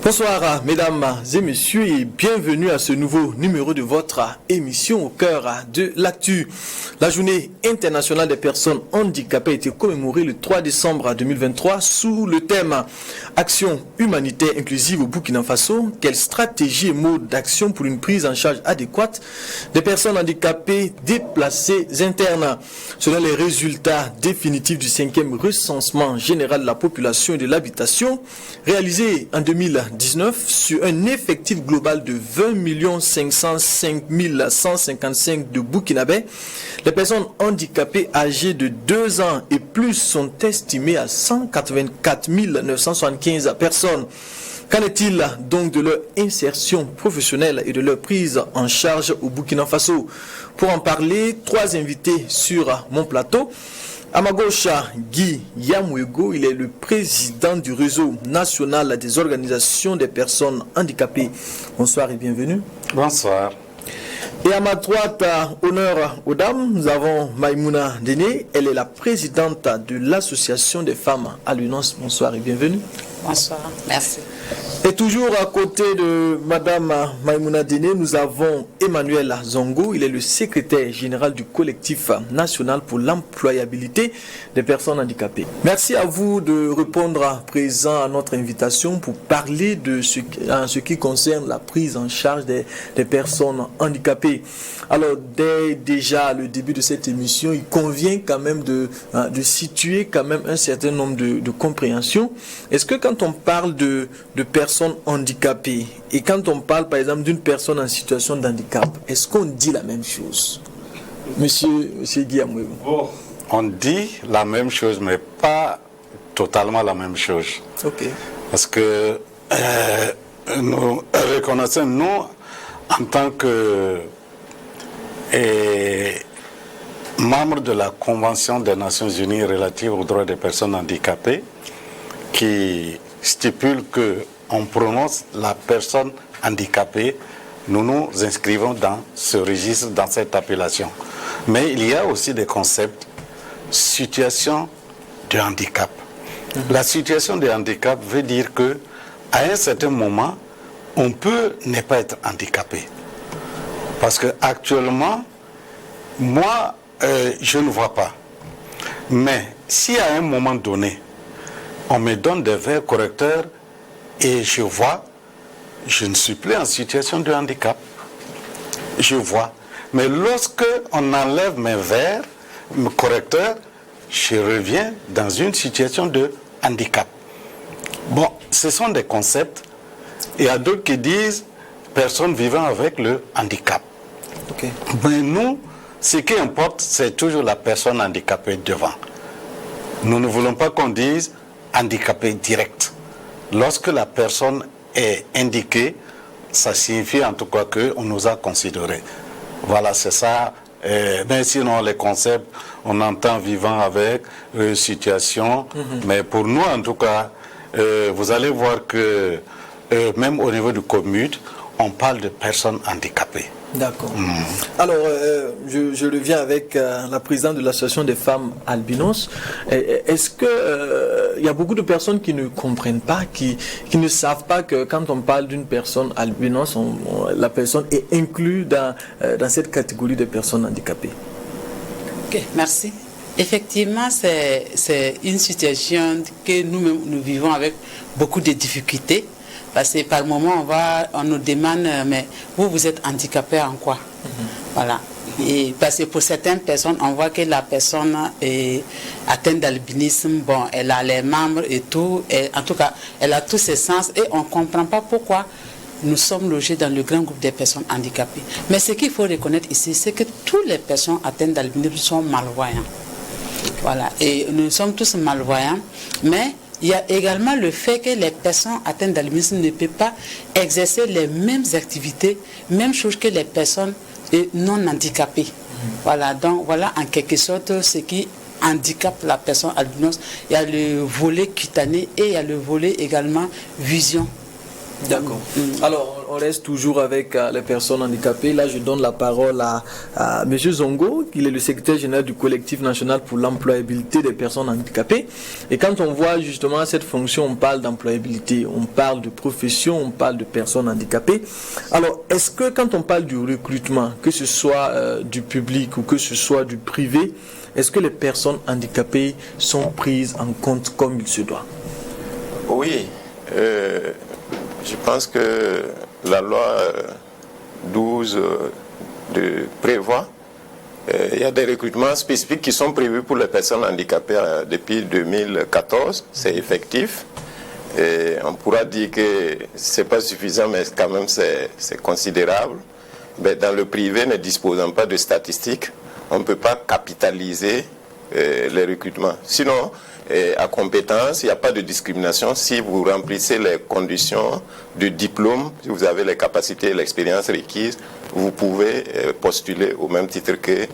Bonsoir mesdames et messieurs et bienvenue à ce nouveau numéro de votre émission au cœur de l'actu. La journée internationale des personnes handicapées a été commémorée le 3 décembre 2023 sous le thème Action humanitaire inclusive au Burkina Faso. Quelle stratégie et mode d'action pour une prise en charge adéquate des personnes handicapées déplacées internes? Selon les résultats définitifs du 5e recensement général de la population et de l'habitation réalisé en 2019 sur un effectif global de 20 505 155 de Burkinabés, les personnes handicapées âgées de 2 ans et plus sont estimées à 184 975 personnes. Qu'en est-il donc de leur insertion professionnelle et de leur prise en charge au Burkina Faso? Pour en parler, 3 invités sur mon plateau. À ma gauche, Guy Yamouego, il est le président du réseau national des organisations des personnes handicapées. Bonsoir et bienvenue. Bonsoir. Et à ma droite, honneur aux dames, nous avons Maïmouna Déné. Elle est la présidente de l'association des femmes albinos. Bonsoir et bienvenue. Bonsoir, merci. Et toujours à côté de Madame Maïmouna Déné, nous avons Emmanuel Zongo. Il est le secrétaire général du collectif national pour l'employabilité des personnes handicapées. Merci à vous de répondre présent à notre invitation pour parler de ce qui concerne la prise en charge des personnes handicapées. Alors, dès déjà le début de cette émission, il convient quand même de situer quand même un certain nombre de compréhensions. Est-ce que quand on parle de personnes handicapées et quand on parle par exemple d'une personne en situation de handicap, est-ce qu'on dit la même chose? Monsieur Guillaume. Oh, on dit la même chose, mais pas totalement la même chose. Ok. Parce que nous reconnaissons, nous, en tant que membres de la Convention des Nations Unies relative aux droits des personnes handicapées, qui stipule qu'on prononce la personne handicapée, nous nous inscrivons dans ce registre, dans cette appellation. Mais il y a aussi des concepts, situation de handicap. La situation de handicap veut dire que à un certain moment, on peut ne pas être handicapé. Parce que actuellement, moi, je ne vois pas. Mais si à un moment donné, on me donne des verres correcteurs et je vois, je ne suis plus en situation de handicap. Je vois. Mais lorsque on enlève mes verres, mes correcteurs, je reviens dans une situation de handicap. Bon, ce sont des concepts. Il y a d'autres qui disent personnes vivant avec le handicap. Okay. Mais nous, ce qui importe, c'est toujours la personne handicapée devant. Nous ne voulons pas qu'on dise handicapé direct. Lorsque la personne est indiquée, ça signifie en tout cas qu'on nous a considérés. Voilà, c'est ça. Mais sinon, les concepts, on entend vivant avec, situation. Mais pour nous, en tout cas, vous allez voir que même au niveau du COMUD, on parle de personnes handicapées. D'accord. Alors, je reviens avec la présidente de l'association des femmes albinos. Est-ce que il y a beaucoup de personnes qui ne comprennent pas, qui ne savent pas que quand on parle d'une personne albinos, la personne est inclue dans cette catégorie de personnes handicapées? Ok, merci. Effectivement, c'est une situation que nous-mêmes nous vivons avec beaucoup de difficultés. Parce que par moment, on nous demande, mais vous êtes handicapé en quoi? Voilà. Et parce que pour certaines personnes, on voit que la personne est atteinte d'albinisme, bon, elle a les membres et tout, et en tout cas, elle a tous ses sens et on ne comprend pas pourquoi nous sommes logés dans le grand groupe des personnes handicapées. Mais ce qu'il faut reconnaître ici, c'est que toutes les personnes atteintes d'albinisme sont malvoyants. Voilà. Et nous sommes tous malvoyants, mais il y a également le fait que les personnes atteintes d'albinisme ne peuvent pas exercer les mêmes activités, même chose que les personnes non handicapées. Voilà, donc voilà en quelque sorte ce qui handicape la personne albinos. Il y a le volet cutané et il y a le volet également vision. D'accord. Alors, On reste toujours avec les personnes handicapées. Là, je donne la parole à M. Zongo, qui est le secrétaire général du collectif national pour l'employabilité des personnes handicapées. Et quand on voit justement cette fonction, on parle d'employabilité, on parle de profession, on parle de personnes handicapées. Alors, est-ce que quand on parle du recrutement, que ce soit du public ou que ce soit du privé, est-ce que les personnes handicapées sont prises en compte comme il se doit? Oui. Je pense que la loi 12 prévoit, il y a des recrutements spécifiques qui sont prévus pour les personnes handicapées depuis 2014, c'est effectif. Et on pourra dire que ce n'est pas suffisant, mais quand même c'est considérable. Mais dans le privé, ne disposant pas de statistiques, on ne peut pas capitaliser les recrutements. Sinon, à compétence, il n'y a pas de discrimination. Si vous remplissez les conditions de diplôme, si vous avez les capacités et l'expérience requises, vous pouvez postuler au même titre que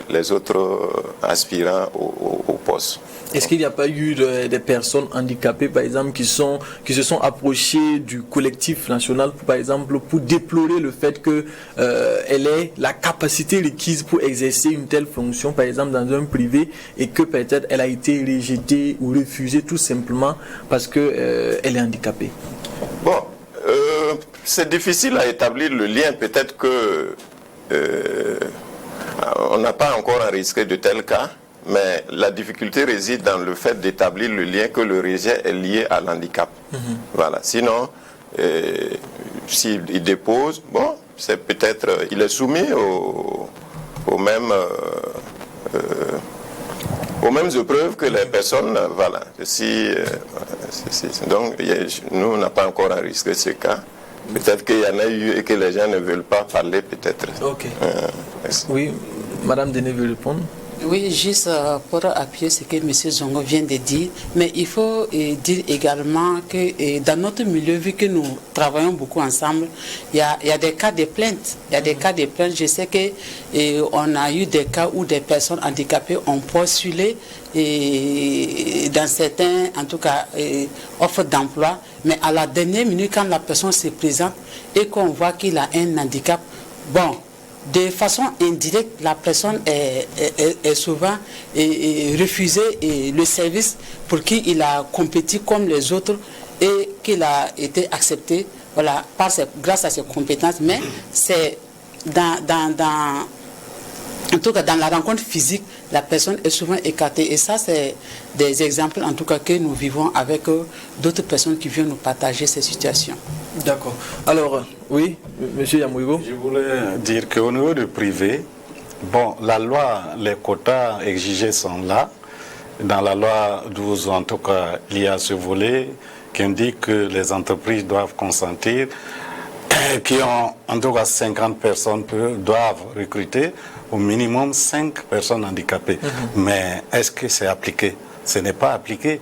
les autres aspirants au poste. Est-ce qu'il n'y a pas eu des personnes handicapées, par exemple, qui se sont approchées du collectif national, par exemple, pour déplorer le fait qu'elle ait la capacité requise pour exercer une telle fonction, par exemple, dans un privé, et que peut-être elle a été rejetée ou refusée tout simplement parce qu'elle est handicapée? Bon, c'est difficile à établir le lien. Peut-être que on n'a pas encore enregistré de tels cas. Mais la difficulté réside dans le fait d'établir le lien que le rejet est lié à l'handicap. Voilà. Sinon, s'il dépose, bon, c'est peut-être, il est soumis aux mêmes épreuves que les personnes. Voilà. Donc, nous, on n'a pas encore enregistré ce cas. Peut-être qu'il y en a eu et que les gens ne veulent pas parler, peut-être. Ok. Oui, Madame Dené veut répondre. Oui, juste pour appuyer ce que M. Zongo vient de dire, mais il faut dire également que dans notre milieu, vu que nous travaillons beaucoup ensemble, il y a des cas de plainte. Il y a des cas de plainte. Je sais qu'on a eu des cas où des personnes handicapées ont postulé dans certains, en tout cas, offres d'emploi, mais à la dernière minute, quand la personne se présente et qu'on voit qu'il a un handicap, bon, de façon indirecte, la personne est souvent refusée le service pour qui il a compétit comme les autres et qu'il a été accepté, voilà, grâce à ses compétences. Mais c'est en tout cas, dans la rencontre physique, la personne est souvent écartée. Et ça, c'est des exemples, en tout cas, que nous vivons avec d'autres personnes qui viennent nous partager ces situations. D'accord. Alors, oui, M. Yamouigo. Je voulais dire qu'au niveau du privé, bon, la loi, les quotas exigés sont là. Dans la loi 12, en tout cas, il y a ce volet qui indique que les entreprises doivent consentir, qui ont en tout cas 50 personnes doivent recruter au minimum 5 personnes handicapées. Mais est-ce que c'est appliqué? Ce n'est pas appliqué.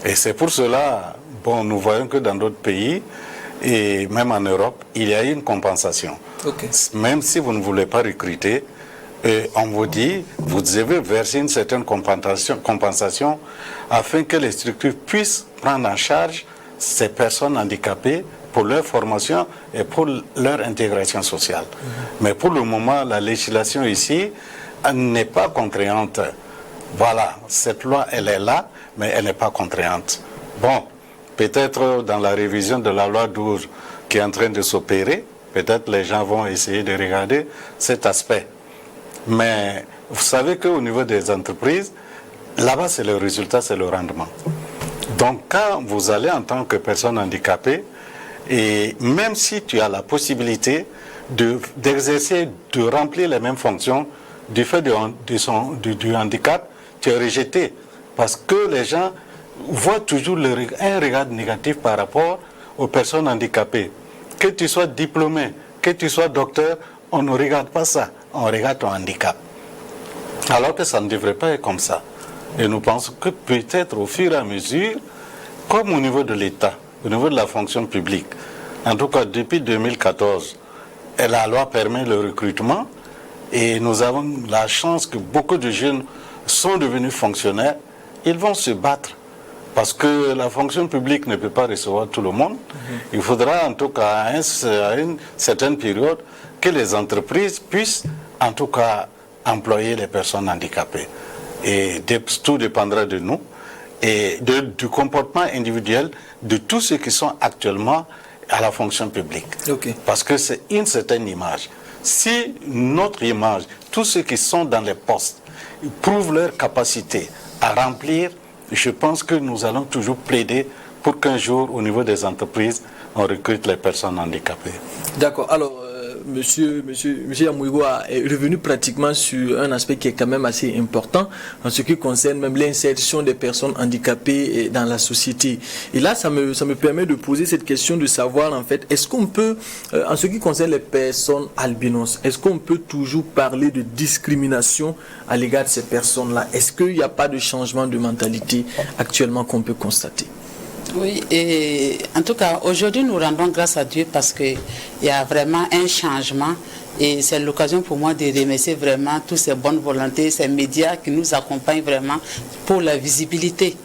Et c'est pour cela, bon, nous voyons que dans d'autres pays, et même en Europe, il y a une compensation. Okay. Même si vous ne voulez pas recruter, on vous dit, vous devez verser une certaine compensation afin que les structures puissent prendre en charge ces personnes handicapées pour leur formation et pour leur intégration sociale. Mais pour le moment, la législation ici n'est pas contraignante. Voilà, cette loi, elle est là, mais elle n'est pas contraignante. Bon, peut-être dans la révision de la loi 12 qui est en train de s'opérer, peut-être les gens vont essayer de regarder cet aspect. Mais vous savez qu'au niveau des entreprises, là-bas, c'est le résultat, c'est le rendement. Donc, quand vous allez en tant que personne handicapée, et même si tu as la possibilité d'exercer, de remplir les mêmes fonctions, du fait du handicap, tu es rejeté. Parce que les gens voient toujours un regard négatif par rapport aux personnes handicapées. Que tu sois diplômé, que tu sois docteur, on ne regarde pas ça. On regarde ton handicap. Alors que ça ne devrait pas être comme ça. Et nous pensons que peut-être au fur et à mesure, comme au niveau de l'État, au niveau de la fonction publique, en tout cas depuis 2014, la loi permet le recrutement et nous avons la chance que beaucoup de jeunes sont devenus fonctionnaires. Ils vont se battre Parce que la fonction publique ne peut pas recevoir tout le monde. Il faudra en tout cas à une certaine période que les entreprises puissent en tout cas employer les personnes handicapées. Et tout dépendra de nous et du comportement individuel de tous ceux qui sont actuellement à la fonction publique. Okay. Parce que c'est une certaine image. Si notre image, tous ceux qui sont dans les postes, prouvent leur capacité à remplir, je pense que nous allons toujours plaider pour qu'un jour, au niveau des entreprises, on recrute les personnes handicapées. D'accord. Alors, Monsieur Yamouigo est revenu pratiquement sur un aspect qui est quand même assez important en ce qui concerne même l'insertion des personnes handicapées dans la société. Et là, ça me permet de poser cette question de savoir en fait, est-ce qu'on peut, en ce qui concerne les personnes albinos, est-ce qu'on peut toujours parler de discrimination à l'égard de ces personnes-là? Est-ce qu'il n'y a pas de changement de mentalité actuellement qu'on peut constater? Oui, et en tout cas, aujourd'hui, nous rendons grâce à Dieu parce qu'il y a vraiment un changement et c'est l'occasion pour moi de remercier vraiment toutes ces bonnes volontés, ces médias qui nous accompagnent vraiment pour la visibilité.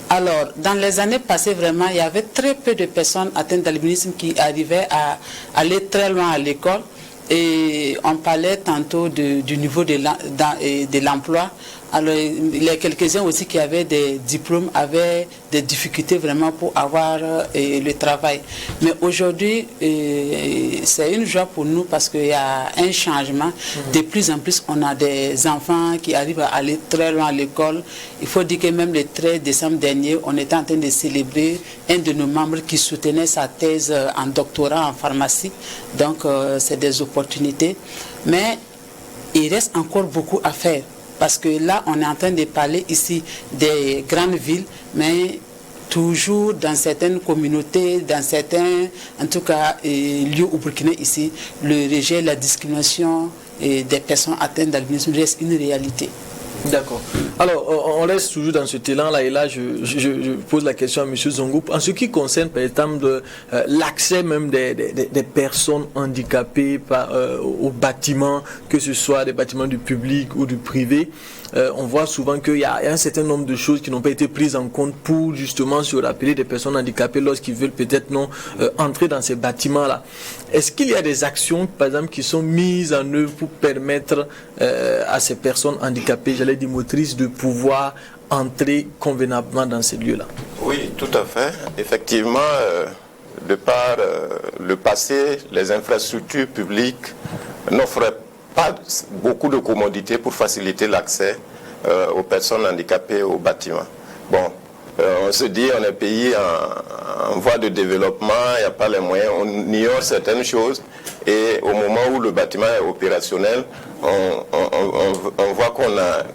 Alors, dans les années passées, vraiment, il y avait très peu de personnes atteintes d'albinisme qui arrivaient à aller très loin à l'école et on parlait tantôt du niveau de l'emploi. Alors, il y a quelques-uns aussi qui avaient des diplômes, avaient des difficultés vraiment pour avoir le travail. Mais aujourd'hui, c'est une joie pour nous parce qu'il y a un changement. De plus en plus, on a des enfants qui arrivent à aller très loin à l'école. Il faut dire que même le 13 décembre dernier, on était en train de célébrer un de nos membres qui soutenait sa thèse en doctorat en pharmacie. Donc, c'est des opportunités. Mais il reste encore beaucoup à faire. Parce que là, on est en train de parler ici des grandes villes, mais toujours dans certaines communautés, dans certains, en tout cas, lieux au Burkina ici, le rejet, la discrimination des personnes atteintes d'albinisme reste une réalité. D'accord. Alors, on reste toujours dans cet élan-là, et là, je pose la question à M. Zongo. En ce qui concerne, par exemple, l'accès même des personnes handicapées aux bâtiments, que ce soit des bâtiments du public ou du privé, on voit souvent qu'il y a un certain nombre de choses qui n'ont pas été prises en compte pour justement se rappeler des personnes handicapées lorsqu'ils veulent peut-être non entrer dans ces bâtiments-là. Est-ce qu'il y a des actions, par exemple, qui sont mises en œuvre pour permettre à ces personnes handicapées, j'allais dire motrices, de pouvoir entrer convenablement dans ces lieux-là? Oui, tout à fait. Effectivement, de par le passé, les infrastructures publiques n'offraient pas beaucoup de commodités pour faciliter l'accès aux personnes handicapées aux bâtiments. Bon, on se dit on est pays en voie de développement, il n'y a pas les moyens, on ignore certaines choses et au moment où le bâtiment est opérationnel, on voit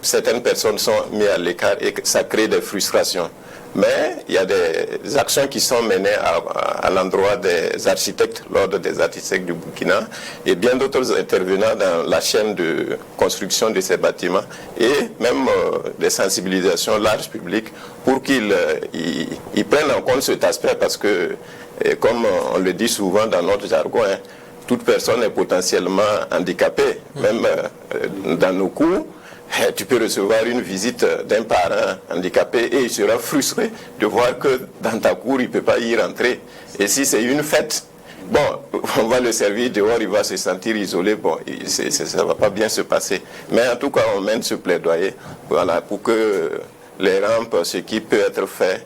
certaines personnes sont mises à l'écart et que ça crée des frustrations. Mais il y a des actions qui sont menées à l'endroit des architectes, l'ordre des architectes du Burkina, et bien d'autres intervenants dans la chaîne de construction de ces bâtiments, et même des sensibilisations larges publiques pour qu'ils prennent en compte cet aspect, parce que, comme on le dit souvent dans notre jargon, toute personne est potentiellement handicapée, même dans nos cours. Tu peux recevoir une visite d'un parent handicapé et il sera frustré de voir que dans ta cour, il ne peut pas y rentrer. Et si c'est une fête, bon, on va le servir dehors, il va se sentir isolé, bon, ça ne va pas bien se passer. Mais en tout cas, on mène ce plaidoyer, voilà, pour que les rampes, ce qui peut être fait,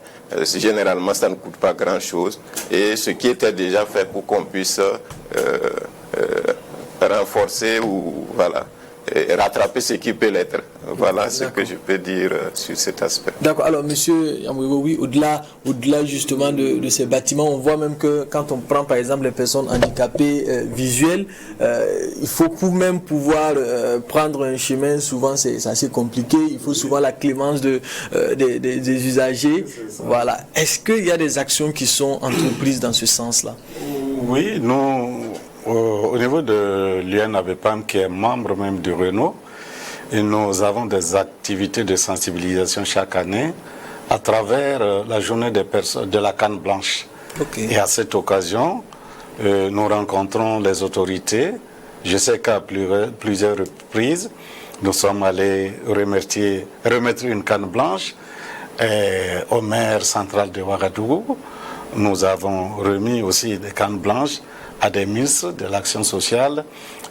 généralement, ça ne coûte pas grand-chose. Et ce qui était déjà fait pour qu'on puisse renforcer ou, voilà, et rattraper ce qui peut l'être. Voilà ce que je peux dire sur cet aspect. D'accord. Alors, monsieur Yamouigo, oui, au-delà justement de ces bâtiments, on voit même que quand on prend par exemple les personnes handicapées visuelles, il faut même pouvoir prendre un chemin, souvent c'est assez compliqué, il faut souvent la clémence des usagers. Voilà. Est-ce qu'il y a des actions qui sont entreprises dans ce sens-là? Oui, nous... Au niveau de l'UNAVEPAM, qui est membre même du Renault, et nous avons des activités de sensibilisation chaque année à travers la journée de la canne blanche. Okay. Et à cette occasion, nous rencontrons les autorités. Je sais qu'à plusieurs reprises, nous sommes allés remettre une canne blanche au maire central de Ouagadougou. Nous avons remis aussi des cannes blanches à des ministres de l'action sociale.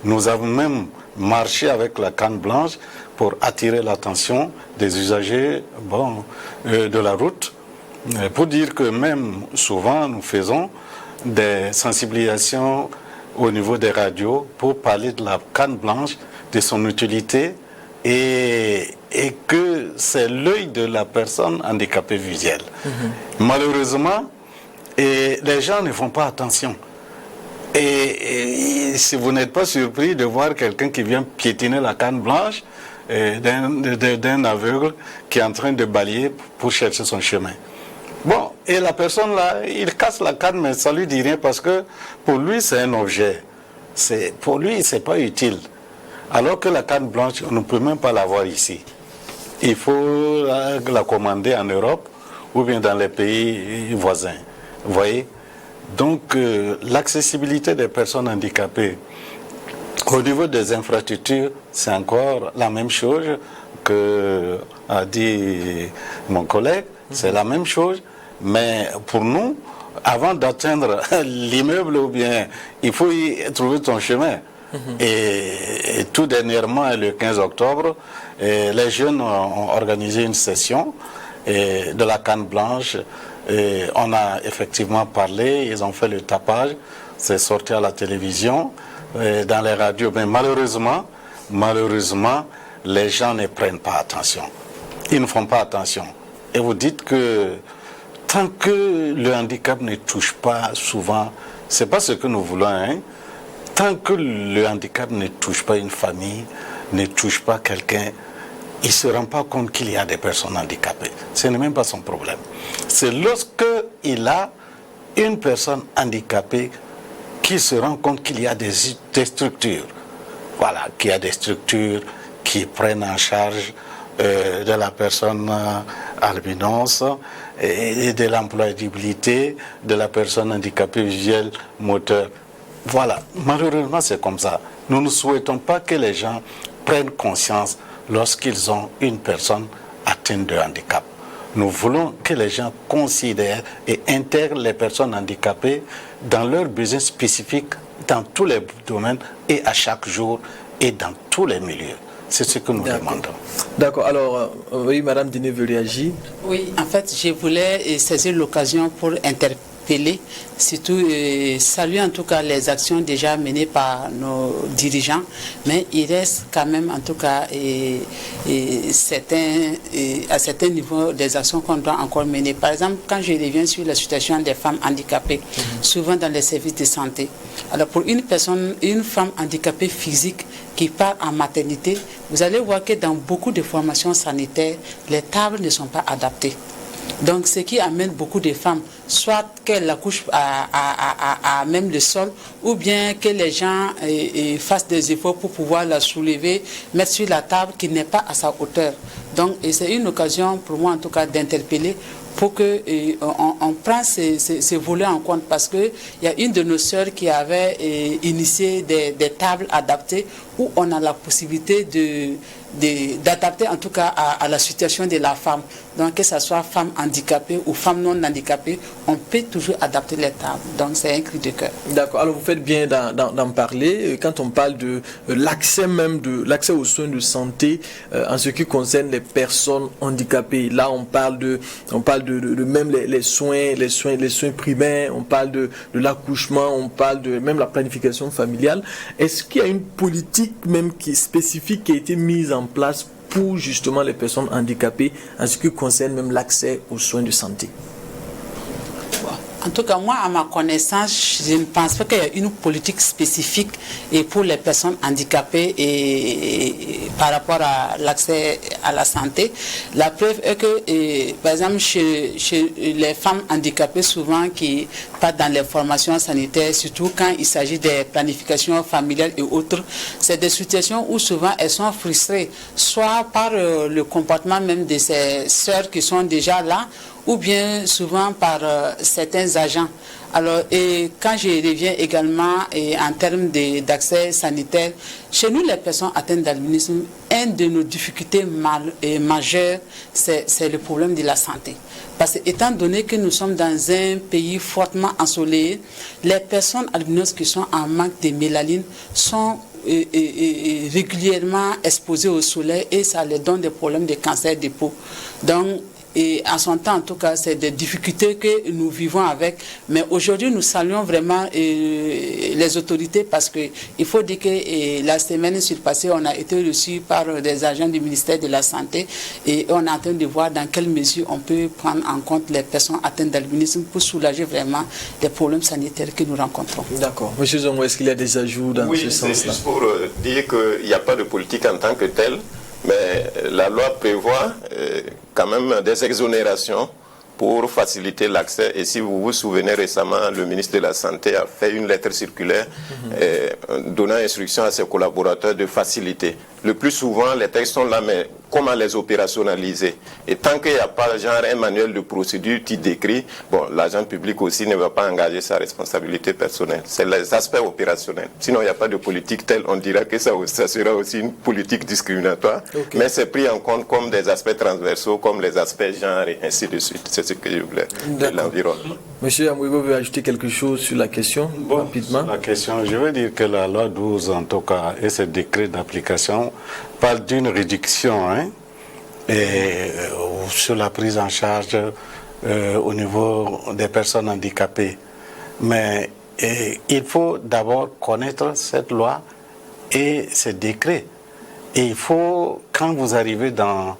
Nous avons même marché avec la canne blanche pour attirer l'attention des usagers de la route. Pour dire que même souvent nous faisons des sensibilisations au niveau des radios pour parler de la canne blanche, de son utilité et que c'est l'œil de la personne handicapée visuelle. Malheureusement, les gens ne font pas attention. Et si vous n'êtes pas surpris de voir quelqu'un qui vient piétiner la canne blanche d'un aveugle qui est en train de balayer pour chercher son chemin. Bon, et la personne là, il casse la canne, mais ça ne lui dit rien parce que pour lui, c'est un objet. Pour lui, ce n'est pas utile. Alors que la canne blanche, on ne peut même pas l'avoir ici. Il faut la commander en Europe ou bien dans les pays voisins. Vous voyez? Donc, l'accessibilité des personnes handicapées au niveau des infrastructures, c'est encore la même chose que a dit mon collègue. C'est la même chose, mais pour nous, avant d'atteindre l'immeuble, ou bien, il faut y trouver ton chemin. Et tout dernièrement, le 15 octobre, les jeunes ont organisé une session de la canne blanche. Et on a effectivement parlé, ils ont fait le tapage, c'est sorti à la télévision, dans les radios. Mais malheureusement, les gens ne prennent pas attention. Ils ne font pas attention. Et vous dites que tant que le handicap ne touche pas souvent, c'est pas ce que nous voulons, hein? Tant que le handicap ne touche pas une famille, ne touche pas quelqu'un, il ne se rend pas compte qu'il y a des personnes handicapées. Ce n'est même pas son problème. C'est lorsqu'il a une personne handicapée qu'il se rend compte qu'il y a des structures. Voilà, qu'il y a des structures qui prennent en charge de la personne albinos et de l'employabilité de la personne handicapée visuelle moteur. Voilà, malheureusement c'est comme ça. Nous ne souhaitons pas que les gens prennent conscience lorsqu'ils ont une personne atteinte de handicap. Nous voulons que les gens considèrent et intègrent les personnes handicapées dans leurs besoins spécifiques dans tous les domaines et à chaque jour et dans tous les milieux. C'est ce que nous demandons. D'accord. Alors, oui, Madame Diné veut réagir. Oui, en fait, je voulais saisir l'occasion pour interpeller, surtout saluer en tout cas les actions déjà menées par nos dirigeants, mais il reste quand même en tout cas à certains niveaux des actions qu'on doit encore mener. Par exemple, quand je reviens sur la situation des femmes handicapées, souvent dans les services de santé. Alors pour une femme handicapée physique qui part en maternité, vous allez voir que dans beaucoup de formations sanitaires, les tables ne sont pas adaptées. Donc, ce qui amène beaucoup de femmes, soit qu'elles accouchent à même le sol, ou bien que les gens fassent des efforts pour pouvoir la soulever, mettre sur la table qui n'est pas à sa hauteur. Donc, c'est une occasion pour moi en tout cas d'interpeller pour qu'on prenne ces volets en compte, parce qu'il y a une de nos sœurs qui avait initié des tables adaptées où on a la possibilité d'adapter en tout cas à la situation de la femme. Donc que ce soit femme handicapée ou femme non handicapée, on peut toujours adapter les tables. Donc c'est un cri de cœur. D'accord, alors vous faites bien d'en parler. Quand on parle de l'accès aux soins de santé en ce qui concerne les personnes handicapées, là on parle de même les soins primaires, on parle de l'accouchement, on parle de même la planification familiale. Est-ce qu'il y a une politique même spécifique qui a été mise en place pour justement les personnes handicapées en ce qui concerne même l'accès aux soins de santé? En tout cas, moi, à ma connaissance, je ne pense pas qu'il y ait une politique spécifique pour les personnes handicapées et par rapport à l'accès à la santé. La preuve est que, par exemple, chez les femmes handicapées, souvent qui partent dans les formations sanitaires, surtout quand il s'agit des planifications familiales et autres, c'est des situations où souvent elles sont frustrées, soit par le comportement même de ces sœurs qui sont déjà là, ou bien souvent par certains agents. Alors, et quand je reviens également en termes d'accès sanitaire, chez nous, les personnes atteintes d'albinisme, une de nos difficultés majeures, c'est le problème de la santé. Parce que, étant donné que nous sommes dans un pays fortement ensoleillé, les personnes albinos qui sont en manque de mélanine sont régulièrement exposées au soleil et ça leur donne des problèmes de cancer de peau. Donc, et en son temps, en tout cas, c'est des difficultés que nous vivons avec. Mais aujourd'hui, nous saluons vraiment les autorités parce qu'il faut dire que la semaine surpassée, on a été reçus par des agents du ministère de la Santé et on est en train de voir dans quelle mesure on peut prendre en compte les personnes atteintes d'albinisme pour soulager vraiment les problèmes sanitaires que nous rencontrons. D'accord. Monsieur Zongo, est-ce qu'il y a des ajouts dans ce sens-là? Oui, c'est juste pour dire qu'il n'y a pas de politique en tant que telle. Mais la loi prévoit quand même des exonérations pour faciliter l'accès. Et si vous vous souvenez récemment, le ministre de la Santé a fait une lettre circulaire donnant instruction à ses collaborateurs de faciliter. Le plus souvent, les textes sont là, mais comment les opérationnaliser? Et tant qu'il n'y a pas genre un manuel de procédure qui décrit, bon, l'agent public aussi ne va pas engager sa responsabilité personnelle. C'est les aspects opérationnels. Sinon, il n'y a pas de politique telle, on dira que ça sera aussi une politique discriminatoire. Okay. Mais c'est pris en compte comme des aspects transversaux, comme les aspects genre et ainsi de suite. C'est ce que je voulais de l'environnement. Monsieur Amouigo veut ajouter quelque chose sur la question, rapidement. Sur la question, je veux dire que la loi 12, en tout cas, et ce décret d'application, parle d'une réduction sur la prise en charge au niveau des personnes handicapées. Mais il faut d'abord connaître cette loi et ce décret. Et il faut, quand vous arrivez dans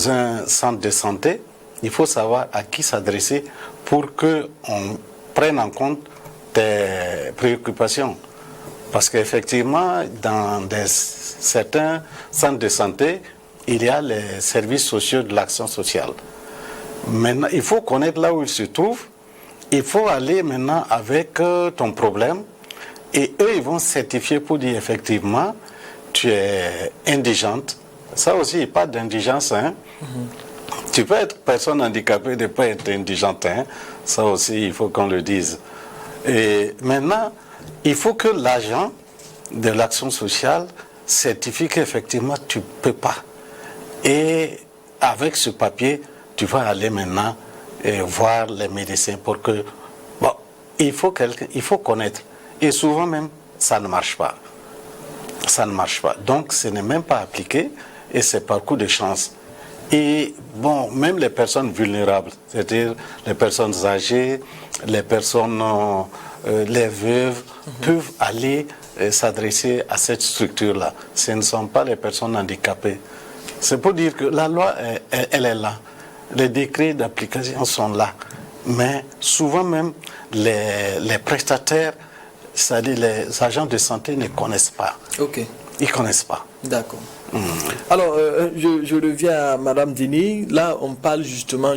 un centre de santé, il faut savoir à qui s'adresser pour qu'on prenne en compte tes préoccupations. Parce qu'effectivement, dans certains centres de santé, il y a les services sociaux de l'action sociale. Maintenant, il faut connaître là où il se trouve. Il faut aller maintenant avec ton problème. Et eux, ils vont certifier pour dire effectivement, tu es indigente. Ça aussi, il n'y a pas d'indigence. Tu peux être personne handicapée, ne pas être indigente. Ça aussi, il faut qu'on le dise. Et maintenant, il faut que l'agent de l'action sociale certifie qu'effectivement tu ne peux pas. Et avec ce papier, tu vas aller maintenant voir les médecins pour que... Bon, il faut connaître. Et souvent même, ça ne marche pas. Ça ne marche pas. Donc, ce n'est même pas appliqué et c'est par coup de chance. Et bon, même les personnes vulnérables, c'est-à-dire les personnes âgées, les personnes... les veuves peuvent aller s'adresser à cette structure-là. Ce ne sont pas les personnes handicapées. C'est pour dire que la loi, elle est là. Les décrets d'application sont là. Mais souvent même, les prestataires, c'est-à-dire les agents de santé ne connaissent pas. Ok. Ils ne connaissent pas. D'accord. Alors, je reviens à Madame Dini. Là, on parle justement,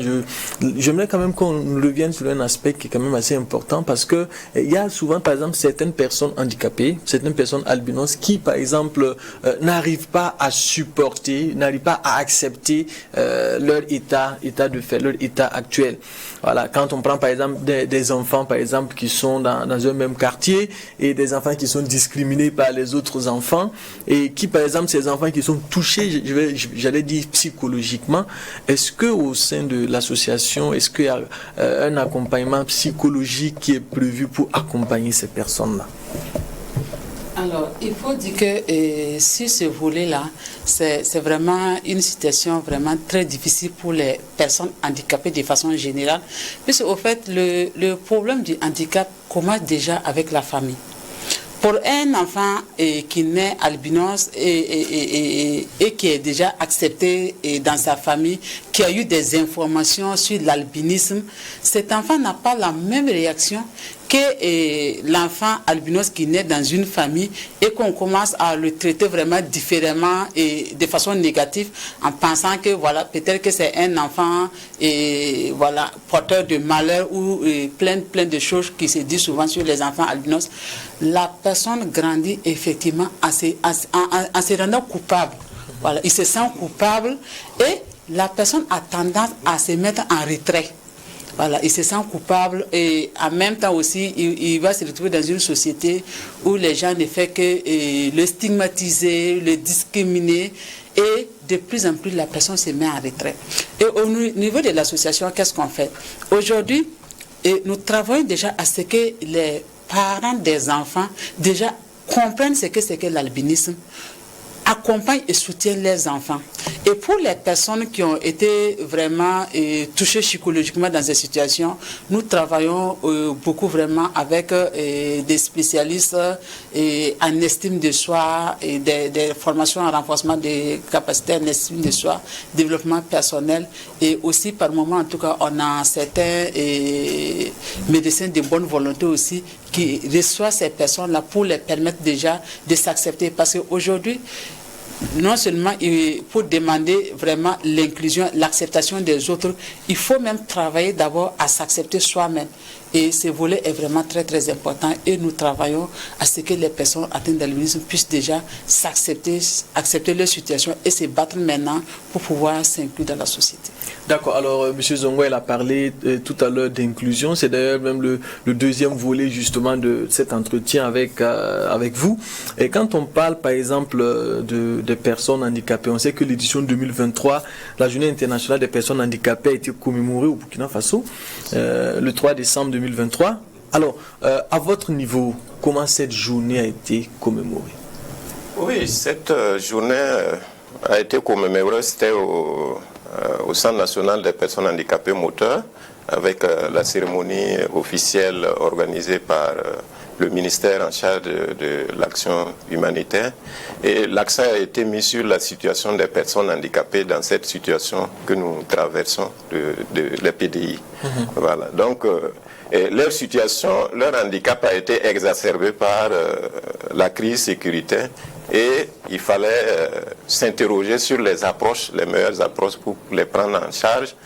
j'aimerais quand même qu'on revienne sur un aspect qui est quand même assez important parce que il y a souvent, par exemple, certaines personnes handicapées, certaines personnes albinos qui, par exemple, n'arrivent pas à supporter, n'arrivent pas à accepter leur état de fait, leur état actuel. Voilà, quand on prend par exemple des enfants, par exemple, qui sont dans un même quartier et des enfants qui sont discriminés par les autres enfants et qui, par exemple, ces enfants qui sont touchés, j'allais dire psychologiquement, est-ce que au sein de l'association, est-ce qu'il y a un accompagnement psychologique qui est prévu pour accompagner ces personnes-là? Alors, il faut dire que sur ce volet-là, c'est vraiment une situation vraiment très difficile pour les personnes handicapées de façon générale, puisque au fait, le problème du handicap commence déjà avec la famille. Pour un enfant qui naît albinos et qui est déjà accepté dans sa famille, qui a eu des informations sur l'albinisme, cet enfant n'a pas la même réaction que l'enfant albinos qui naît dans une famille et qu'on commence à le traiter vraiment différemment et de façon négative en pensant que voilà, peut-être que c'est un enfant voilà, porteur de malheur ou plein de choses qui se disent souvent sur les enfants albinos. La personne grandit effectivement en se rendant coupable. Voilà, il se sent coupable et la personne a tendance à se mettre en retrait. Voilà, il se sent coupable et en même temps aussi, il va se retrouver dans une société où les gens ne font que le stigmatiser, le discriminer et de plus en plus la personne se met en retrait. Et au niveau de l'association, qu'est-ce qu'on fait? Aujourd'hui, nous travaillons déjà à ce que les parents des enfants déjà comprennent ce que c'est que l'albinisme, accompagnent et soutiennent les enfants. Et pour les personnes qui ont été vraiment touchées psychologiquement dans ces situations, nous travaillons beaucoup vraiment avec des spécialistes en estime de soi, et des formations en renforcement des capacités en estime de soi, développement personnel, et aussi par moment, en tout cas, on a certains médecins de bonne volonté aussi qui reçoivent ces personnes-là pour les permettre déjà de s'accepter. Parce qu'aujourd'hui, non seulement pour demander vraiment l'inclusion, l'acceptation des autres, il faut même travailler d'abord à s'accepter soi-même. Et ce volet est vraiment très très important et nous travaillons à ce que les personnes atteintes d'albinisme puissent déjà s'accepter, accepter leur situation et se battre maintenant pour pouvoir s'inclure dans la société. D'accord, alors M. Zongo, elle a parlé tout à l'heure d'inclusion, c'est d'ailleurs même le deuxième volet justement de cet entretien avec vous. Et quand on parle par exemple de personnes handicapées, on sait que l'édition 2023, la Journée internationale des personnes handicapées a été commémorée au Burkina Faso le 3 décembre 2023. Alors, à votre niveau, comment cette journée a été commémorée? Oui, cette journée a été commémorée, c'était au Centre national des personnes handicapées moteurs, avec la cérémonie officielle organisée par le ministère en charge de l'action humanitaire. Et l'accent a été mis sur la situation des personnes handicapées dans cette situation que nous traversons de l'épidémie. Voilà. Donc, leur situation, leur handicap a été exacerbé par la crise sécuritaire et il fallait s'interroger sur les approches, les meilleures approches pour les prendre en charge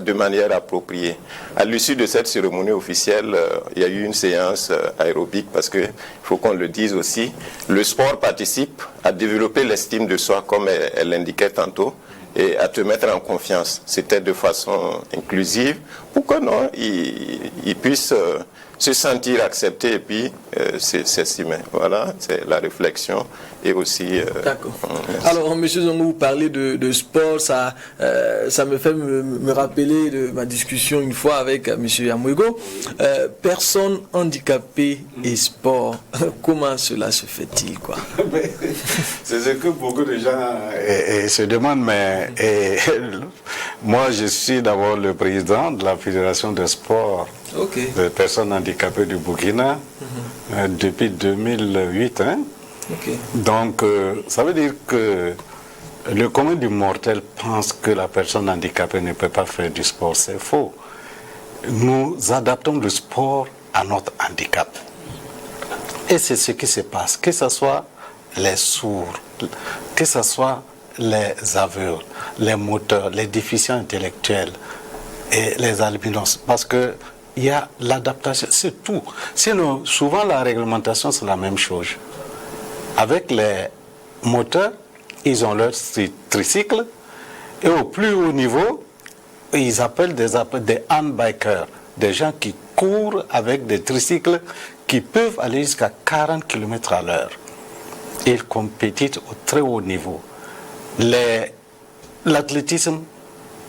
de manière appropriée. À l'issue de cette cérémonie officielle, il y a eu une séance aérobique parce qu'il faut qu'on le dise aussi, le sport participe à développer l'estime de soi comme elle l'indiquait tantôt et à te mettre en confiance. C'était de façon inclusive pour que non, ils puissent se sentir acceptés et puis s'estimer. Voilà, c'est la réflexion et aussi... D'accord. Alors, M. Zongo, vous parlez de sport, ça me fait me rappeler de ma discussion une fois avec M. Yamouego. Personnes handicapées et sport, comment cela se fait-il, quoi? C'est ce que beaucoup de gens se demandent, mais moi je suis d'abord le président de la Fédération de sport des personnes handicapées du Burkina depuis 2008. Donc ça veut dire que le commun du mortel pense que la personne handicapée ne peut pas faire du sport. C'est faux. Nous adaptons le sport à notre handicap. Et c'est ce qui se passe, que ce soit les sourds, que ce soit les aveugles, les moteurs, les déficients intellectuels et les albinos. Parce que il y a l'adaptation, c'est tout. Sinon, souvent la réglementation, c'est la même chose. Avec les moteurs, ils ont leur tricycle et au plus haut niveau, ils appellent des handbikers, des gens qui courent avec des tricycles qui peuvent aller jusqu'à 40 km à l'heure. Ils compétissent au très haut niveau. L'athlétisme,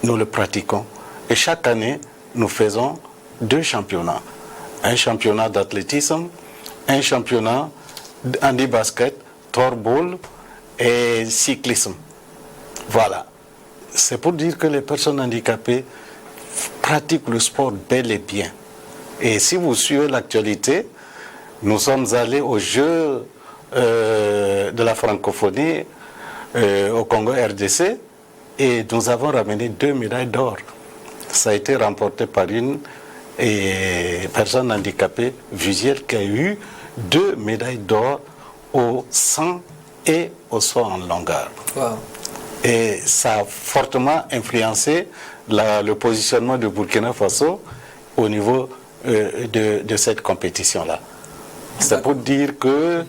nous le pratiquons et chaque année, nous faisons 2 championnats. Un championnat d'athlétisme, un championnat handi-basket, floorball et cyclisme. Voilà. C'est pour dire que les personnes handicapées pratiquent le sport bel et bien. Et si vous suivez l'actualité, nous sommes allés aux Jeux de la francophonie au Congo RDC et nous avons ramené 2 médailles d'or. Ça a été remporté par une personne handicapée visuelle qui a eu 2 médailles d'or au 100 et au saut en longueur. Wow. Et ça a fortement influencé le positionnement de Burkina Faso au niveau de cette compétition-là. C'est pour dire que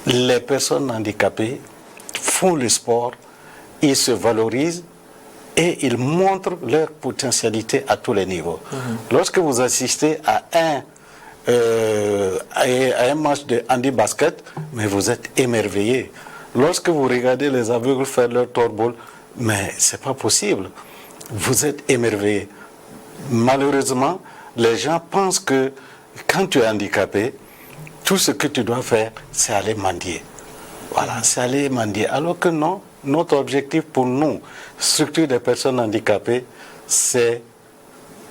les personnes handicapées font le sport, ils se valorisent et ils montrent leur potentialité à tous les niveaux. Lorsque vous assistez à un match de handi-basket, mais vous êtes émerveillé. Lorsque vous regardez les aveugles faire leur torball, mais c'est pas possible. Vous êtes émerveillé. Malheureusement, les gens pensent que quand tu es handicapé, tout ce que tu dois faire, c'est aller mendier. Voilà, c'est aller mendier. Alors que non, notre objectif pour nous, structure des personnes handicapées, c'est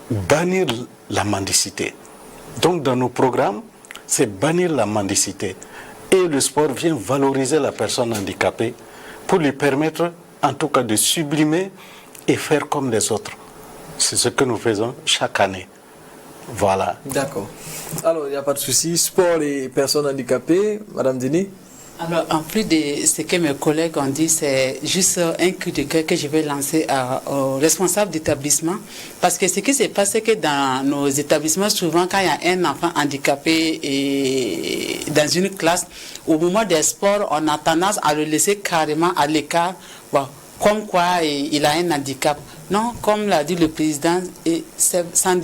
bannir la mendicité. Donc dans nos programmes, c'est bannir la mendicité. Et le sport vient valoriser la personne handicapée pour lui permettre, en tout cas, de sublimer et faire comme les autres. C'est ce que nous faisons chaque année. Voilà. D'accord. Alors, il n'y a pas de souci. Sport et personnes handicapées, Madame Denis? Alors, en plus de ce que mes collègues ont dit, c'est juste un cri de cœur que je vais lancer aux responsables d'établissement. Parce que ce qui s'est passé, c'est que dans nos établissements, souvent, quand il y a un enfant handicapé et dans une classe, au moment des sports, on a tendance à le laisser carrément à l'écart, bon, comme quoi il a un handicap. Non, comme l'a dit le président, ça ne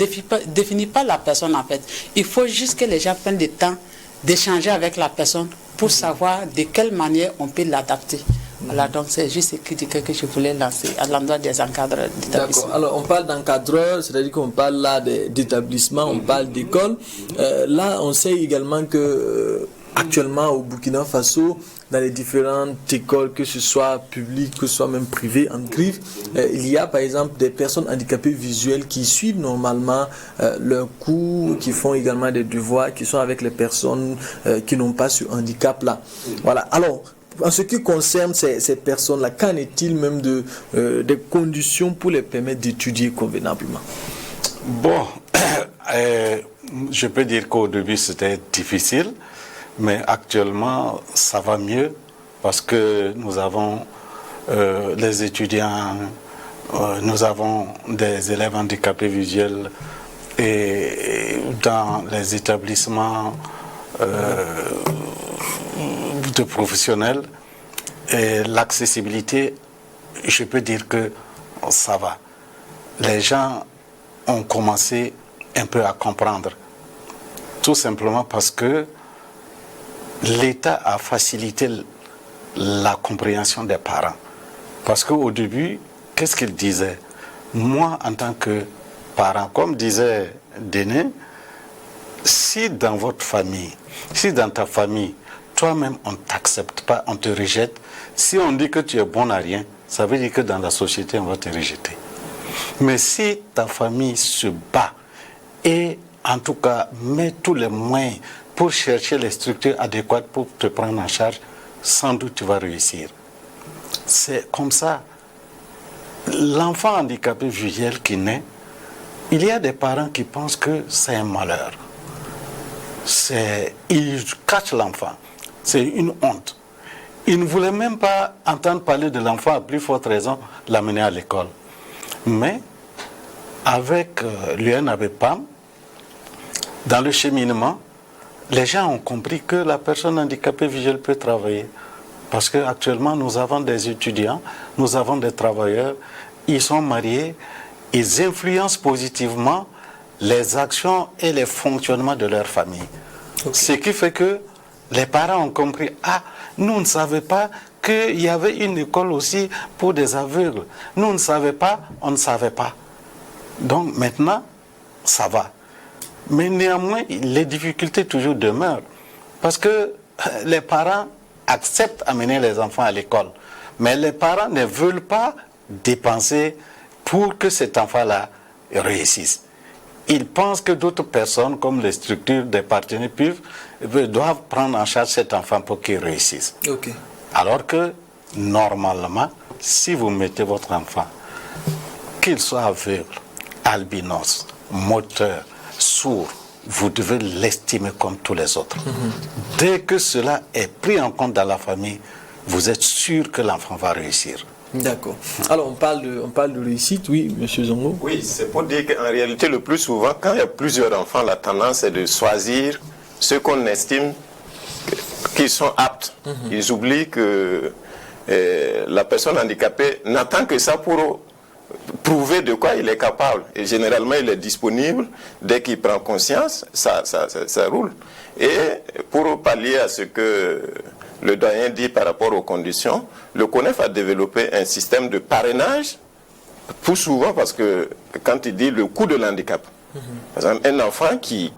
définit pas la personne en fait. Il faut juste que les gens prennent le temps d'échanger avec la personne pour savoir de quelle manière on peut l'adapter. Voilà, donc c'est juste ce cri de cœur que je voulais lancer à l'endroit des encadreurs d'établissement. D'accord. Alors on parle d'encadreurs, c'est-à-dire qu'on parle là d'établissement, on parle d'école. Là, on sait également que actuellement au Burkina Faso, dans les différentes écoles, que ce soit publiques, que ce soit même privées, en CRIF, il y a par exemple des personnes handicapées visuelles qui suivent normalement leurs cours, qui font également des devoirs, qui sont avec les personnes qui n'ont pas ce handicap-là. Voilà. Alors, en ce qui concerne ces personnes-là, qu'en est-il même des conditions pour les permettre d'étudier convenablement? Bon, je peux dire qu'au début c'était difficile. Mais actuellement, ça va mieux parce que nous avons les étudiants, nous avons des élèves handicapés visuels et dans les établissements de professionnels, et l'accessibilité, je peux dire que ça va. Les gens ont commencé un peu à comprendre, tout simplement parce que l'État a facilité la compréhension des parents. Parce qu'au début, qu'est-ce qu'ils disaient? Moi, en tant que parent, comme disait Denis, si dans votre famille, si dans ta famille, toi-même, on ne t'accepte pas, on te rejette, si on dit que tu es bon à rien, ça veut dire que dans la société, on va te rejeter. Mais si ta famille se bat et, en tout cas, met tous les moyens pour chercher les structures adéquates pour te prendre en charge, sans doute tu vas réussir. C'est comme ça. L'enfant handicapé visuel qui naît, il y a des parents qui pensent que c'est un malheur. Ils cachent l'enfant. C'est une honte. Ils ne voulaient même pas entendre parler de l'enfant, à plus forte raison, l'amener à l'école. Mais avec l'UNAVEPAM, dans le cheminement, les gens ont compris que la personne handicapée visuelle peut travailler. Parce qu'actuellement, nous avons des étudiants, nous avons des travailleurs, ils sont mariés, ils influencent positivement les actions et les fonctionnements de leur famille. Okay. Ce qui fait que les parents ont compris, nous ne savions pas qu'il y avait une école aussi pour des aveugles. Nous ne savions pas, on ne savait pas. Donc maintenant, ça va. Mais néanmoins, les difficultés toujours demeurent. Parce que les parents acceptent d'amener les enfants à l'école. Mais les parents ne veulent pas dépenser pour que cet enfant-là réussisse. Ils pensent que d'autres personnes, comme les structures des partenaires publics, doivent prendre en charge cet enfant pour qu'il réussisse. Okay. Alors que, normalement, si vous mettez votre enfant, qu'il soit aveugle, albinos, moteur, sourd, vous devez l'estimer comme tous les autres. Dès que cela est pris en compte dans la famille, vous êtes sûr que l'enfant va réussir. D'accord. Alors on parle de réussite, oui, monsieur Zongo. Oui, c'est pour dire qu'en réalité, le plus souvent, quand il y a plusieurs enfants, la tendance est de choisir ceux qu'on estime qu'ils sont aptes. Ils oublient que la personne handicapée n'attend que ça pour prouver de quoi il est capable. Et généralement, il est disponible. Dès qu'il prend conscience, ça roule. Et pour pallier à ce que le doyen dit par rapport aux conditions, le CONEF a développé un système de parrainage, pour souvent parce que quand il dit le coût de l'handicap, par exemple, un enfant qui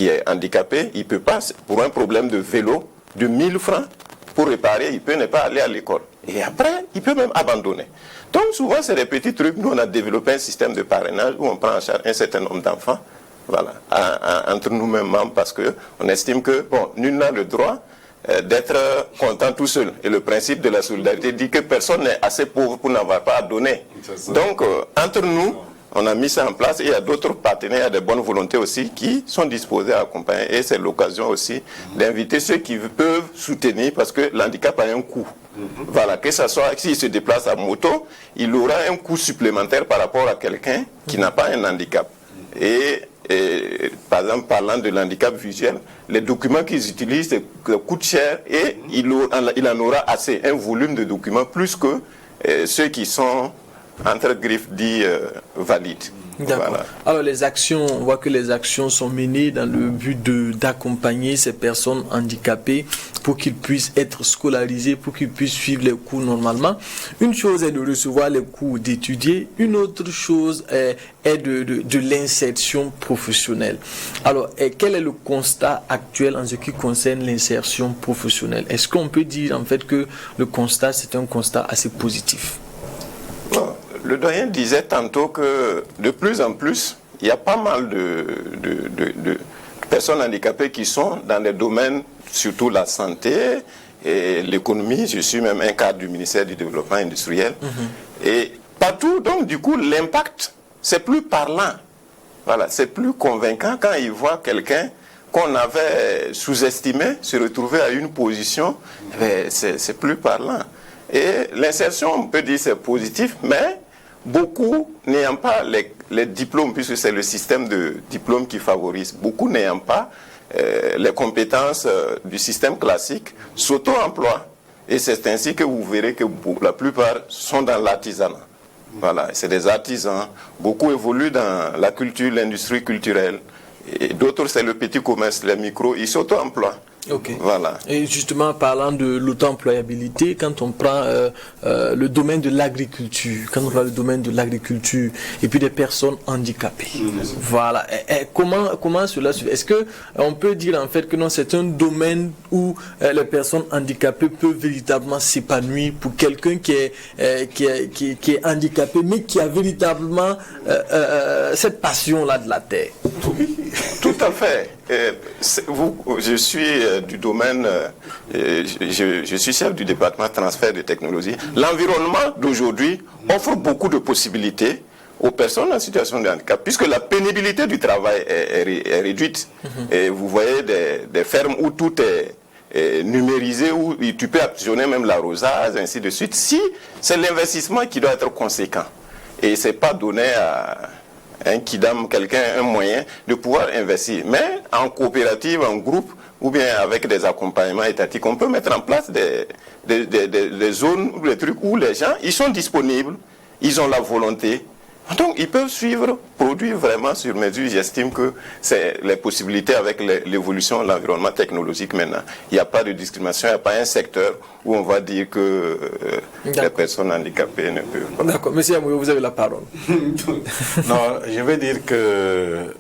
est handicapé, il ne peut pas, pour un problème de vélo, de 1000 francs, pour réparer, il peut ne pas aller à l'école. Et après, il peut même abandonner. Donc souvent, c'est des petits trucs. Nous, on a développé un système de parrainage où on prend en charge un certain nombre d'enfants, voilà, entre nous-mêmes membres, parce qu'on estime que, bon, nul n'a le droit d'être content tout seul. Et le principe de la solidarité dit que personne n'est assez pauvre pour n'avoir pas à donner. Donc, entre nous, on a mis ça en place et il y a d'autres partenaires, il y a des bonnes volontés aussi qui sont disposés à accompagner. Et c'est l'occasion aussi d'inviter ceux qui peuvent soutenir parce que l'handicap a un coût. Voilà, que ce soit s'il se déplace à moto, il aura un coût supplémentaire par rapport à quelqu'un qui n'a pas un handicap. Et par exemple, parlant de l'handicap visuel, les documents qu'ils utilisent coûtent cher et il en aura assez, un volume de documents plus que ceux qui sont entre griffes dit valides. D'accord. Voilà. Alors les actions, on voit que les actions sont menées dans le but d'accompagner ces personnes handicapées pour qu'ils puissent être scolarisés, pour qu'ils puissent suivre les cours normalement. Une chose est de recevoir les cours, d'étudier. Une autre chose est de l'insertion professionnelle. Alors, quel est le constat actuel en ce qui concerne l'insertion professionnelle? Est-ce qu'on peut dire en fait que le constat, c'est un constat assez positif? Le doyen disait tantôt que de plus en plus, il y a pas mal de personnes handicapées qui sont dans des domaines, surtout la santé et l'économie. Je suis même un cadre du ministère du Développement industriel. Et partout, donc du coup, l'impact, c'est plus parlant. Voilà, c'est plus convaincant quand il voit quelqu'un qu'on avait sous-estimé se retrouver à une position, c'est plus parlant. Et l'insertion, on peut dire c'est positif, mais beaucoup n'ayant pas les diplômes, puisque c'est le système de diplômes qui favorise, beaucoup n'ayant pas les compétences du système classique, s'auto-emploient. Et c'est ainsi que vous verrez que la plupart sont dans l'artisanat. Voilà, c'est des artisans. Beaucoup évoluent dans la culture, l'industrie culturelle. Et d'autres, c'est le petit commerce, les micros, ils s'auto-emploient. Okay. Voilà. Et justement, parlant de l'auto-employabilité, quand on prend le domaine de l'agriculture, et puis des personnes handicapées, voilà. Comment cela se fait? Est-ce qu'on peut dire en fait que non, c'est un domaine où les personnes handicapées peuvent véritablement s'épanouir pour quelqu'un qui est handicapé, mais qui a véritablement cette passion-là de la terre? Tout à fait. Je suis du domaine, je suis chef du département transfert de technologie. L'environnement d'aujourd'hui offre beaucoup de possibilités aux personnes en situation de handicap, puisque la pénibilité du travail est réduite. Et vous voyez des fermes où tout est numérisé, où tu peux actionner même l'arrosage, ainsi de suite. Si c'est l'investissement qui doit être conséquent, et c'est pas donné à quelqu'un un moyen de pouvoir investir. Mais en coopérative, en groupe, ou bien avec des accompagnements étatiques, on peut mettre en place des zones, des trucs où les gens, ils sont disponibles, ils ont la volonté. Donc, ils peuvent suivre, produire vraiment sur mesure. J'estime que c'est les possibilités avec l'évolution de l'environnement technologique maintenant. Il n'y a pas de discrimination, il n'y a pas un secteur où on va dire que les personnes handicapées ne peuvent pas. D'accord. Monsieur Amouyo, vous avez la parole. Non, je veux dire que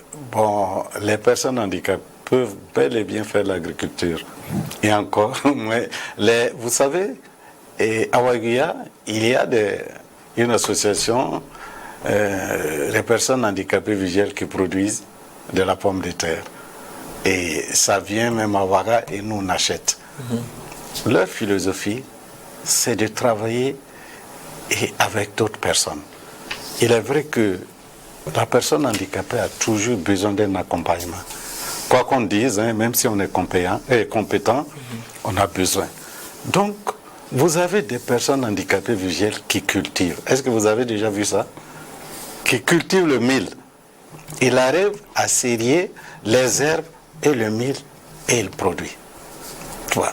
les personnes handicapées peuvent bel et bien faire l'agriculture. Et encore, mais vous savez, à Ouaguia, il y a une association les personnes handicapées visuelles qui produisent de la pomme de terre. Et ça vient même à Ouaga et nous on achète. Leur philosophie, c'est de travailler avec d'autres personnes. Il est vrai que la personne handicapée a toujours besoin d'un accompagnement. Quoi qu'on dise, même si on est compétent, on a besoin. Donc, vous avez des personnes handicapées visuelles qui cultivent. Est-ce que vous avez déjà vu ça? Qui cultive le mil. Il arrive à serrer les herbes et le mil et il produit.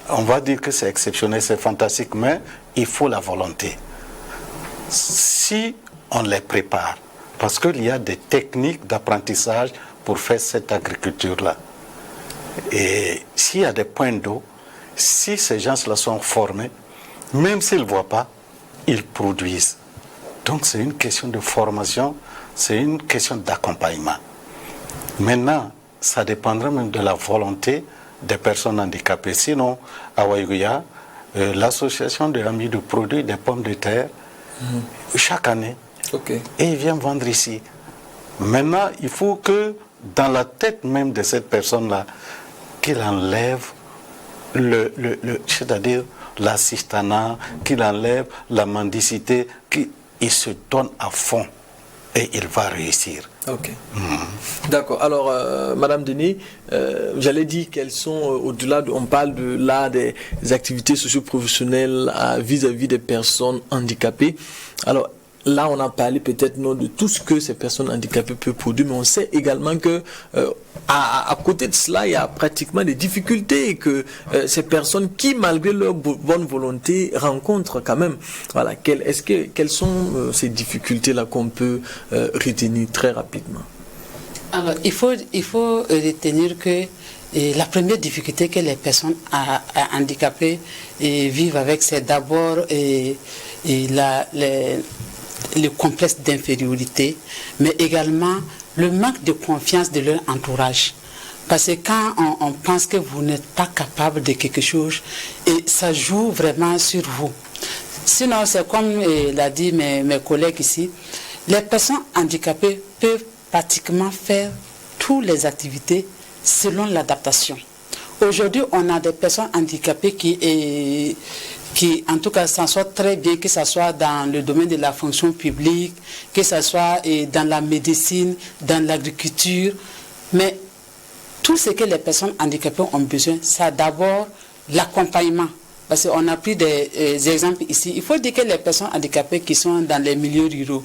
On va dire que c'est exceptionnel, c'est fantastique, mais il faut la volonté. Si on les prépare. Parce qu'il y a des techniques d'apprentissage pour faire cette agriculture-là. Et s'il y a des points d'eau, si ces gens-là sont formés, même s'ils ne voient pas, ils produisent. Donc c'est une question de formation, c'est une question d'accompagnement. Maintenant, ça dépendra même de la volonté des personnes handicapées. Sinon, à Waïgouya, l'association de l'ami de produits des pommes de terre, chaque année, et ils viennent vendre ici. Maintenant, il faut que dans la tête même de cette personne-là, qu'il enlève c'est-à-dire l'assistanat, qu'il enlève la mendicité, qu'il se donne à fond et il va réussir. Ok. D'accord. Alors, Madame Denis, j'allais dire quelles sont, au-delà, on parle de là des activités socio-professionnelles vis-à-vis des personnes handicapées. Alors, là, on a parlé peut-être non de tout ce que ces personnes handicapées peuvent produire, mais on sait également que à côté de cela, il y a pratiquement des difficultés que ces personnes qui, malgré leur bonne volonté, rencontrent quand même. Voilà. Quelles sont ces difficultés-là qu'on peut retenir très rapidement? Alors, il faut retenir que la première difficulté que les personnes handicapées vivent avec, c'est d'abord le complexe d'infériorité, mais également le manque de confiance de leur entourage. Parce que quand on pense que vous n'êtes pas capable de quelque chose, et ça joue vraiment sur vous. Sinon, c'est comme l'a dit mes collègues ici, les personnes handicapées peuvent pratiquement faire toutes les activités selon l'adaptation. Aujourd'hui, on a des personnes handicapées qui en tout cas s'en sortent très bien, que ce soit dans le domaine de la fonction publique, que ce soit dans la médecine, dans l'agriculture. Mais tout ce que les personnes handicapées ont besoin, c'est d'abord l'accompagnement. Parce qu'on a pris des exemples ici. Il faut dire que les personnes handicapées qui sont dans les milieux ruraux,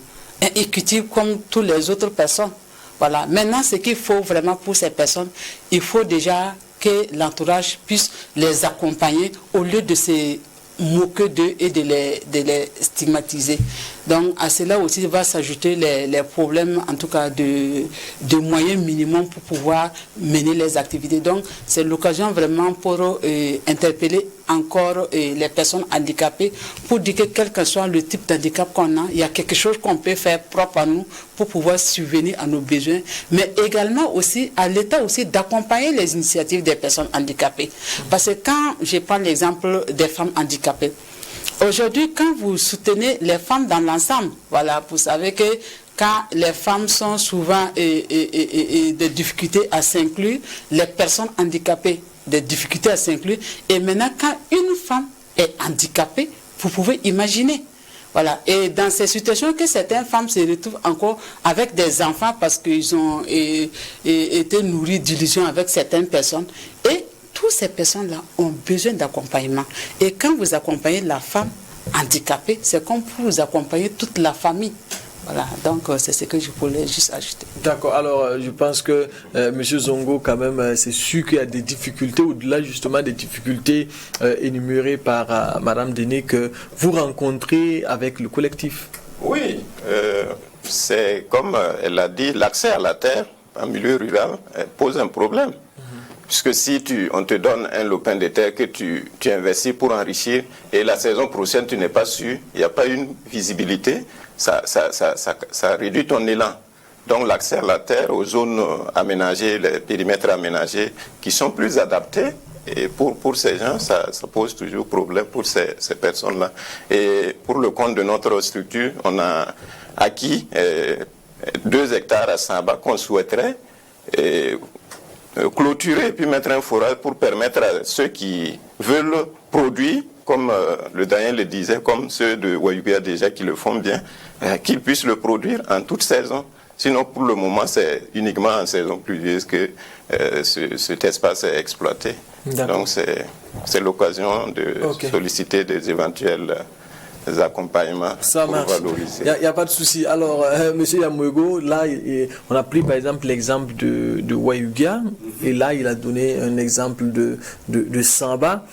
équitables comme toutes les autres personnes. Voilà. Maintenant, ce qu'il faut vraiment pour ces personnes, il faut déjà que l'entourage puisse les accompagner au lieu de se moquer d'eux et de les stigmatiser. Donc à cela aussi va s'ajouter les problèmes, en tout cas de moyens minimums pour pouvoir mener les activités. Donc c'est l'occasion vraiment pour interpeller encore les personnes handicapées pour dire que quel que soit le type d'handicap qu'on a, il y a quelque chose qu'on peut faire propre à nous pour pouvoir subvenir à nos besoins, mais également aussi à l'État aussi d'accompagner les initiatives des personnes handicapées. Parce que quand je prends l'exemple des femmes handicapées, aujourd'hui, quand vous soutenez les femmes dans l'ensemble, voilà, vous savez que quand les femmes sont souvent des difficultés à s'inclure, les personnes handicapées des difficultés à s'inclure, et maintenant quand une femme est handicapée, vous pouvez imaginer. Voilà. Et dans ces situations que certaines femmes se retrouvent encore avec des enfants parce qu'ils ont été nourris d'illusions avec certaines personnes. Et toutes ces personnes-là ont besoin d'accompagnement. Et quand vous accompagnez la femme handicapée, c'est comme pour vous accompagner toute la famille. Voilà, donc c'est ce que je voulais juste ajouter. D'accord, alors je pense que M. Zongo, quand même, c'est sûr qu'il y a des difficultés, au-delà justement des difficultés énumérées par Mme Denis, que vous rencontrez avec le collectif. Oui, c'est comme elle a dit, l'accès à la terre en milieu rural pose un problème. Puisque si on te donne un lopin de terre que tu investis pour enrichir et la saison prochaine tu n'es pas sûr, il n'y a pas une visibilité, ça réduit ton élan. Donc l'accès à la terre, aux zones aménagées, les périmètres aménagés qui sont plus adaptés, et pour ces gens, ça pose toujours problème pour ces personnes-là. Et pour le compte de notre structure, on a acquis 2 hectares à Samba qu'on souhaiterait clôturer et puis mettre un forage pour permettre à ceux qui veulent produire, comme le Daniel le disait, comme ceux de Waïgouya déjà qui le font bien, qu'ils puissent le produire en toute saison. Sinon, pour le moment, c'est uniquement en saison pluvieuse que cet espace est exploité. Donc, c'est l'occasion de solliciter des éventuels accompagnements Ça pour marche. valoriser. Il n'y a pas de souci. Alors, Monsieur Yamouego, là, on a pris par exemple l'exemple de Wayugia, et là, il a donné un exemple de Samba.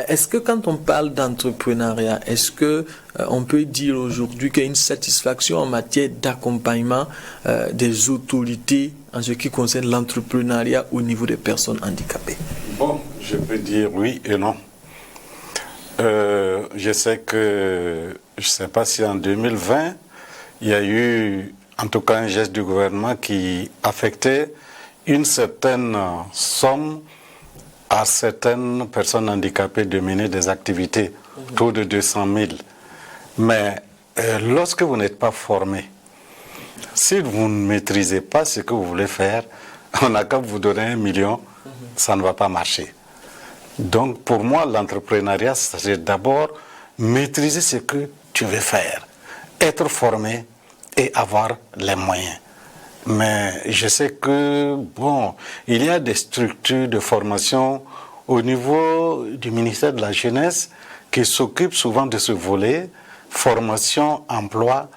Est-ce que quand on parle d'entrepreneuriat, est-ce que on peut dire aujourd'hui qu'il y a une satisfaction en matière d'accompagnement des autorités en ce qui concerne l'entrepreneuriat au niveau des personnes handicapées? Bon, je peux dire oui et non. Je sais que, je ne sais pas si en 2020, il y a eu en tout cas un geste du gouvernement qui affectait une certaine somme à certaines personnes handicapées de mener des activités, autour de 200 000. Mais lorsque vous n'êtes pas formé, si vous ne maîtrisez pas ce que vous voulez faire, on n'a qu'à vous donner 1 million, ça ne va pas marcher. Donc pour moi, l'entrepreneuriat, c'est d'abord maîtriser ce que tu veux faire, être formé et avoir les moyens. Mais je sais que, bon, il y a des structures de formation au niveau du ministère de la Jeunesse qui s'occupent souvent de ce volet, formation, emploi,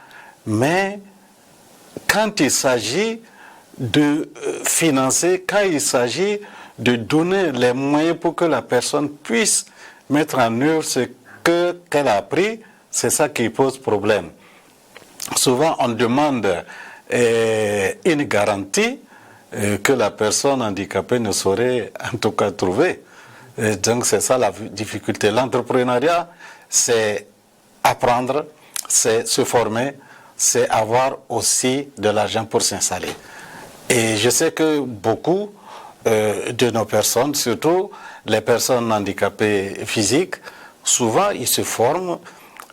mais quand il s'agit de financer, quand il s'agit de donner les moyens pour que la personne puisse mettre en œuvre ce qu'elle a appris, c'est ça qui pose problème. Souvent, on demande une garantie que la personne handicapée ne saurait en tout cas trouver. Et donc, c'est ça la difficulté. L'entrepreneuriat, c'est apprendre, c'est se former, c'est avoir aussi de l'argent pour s'installer. Et je sais que beaucoup de nos personnes, surtout les personnes handicapées physiques, souvent ils se forment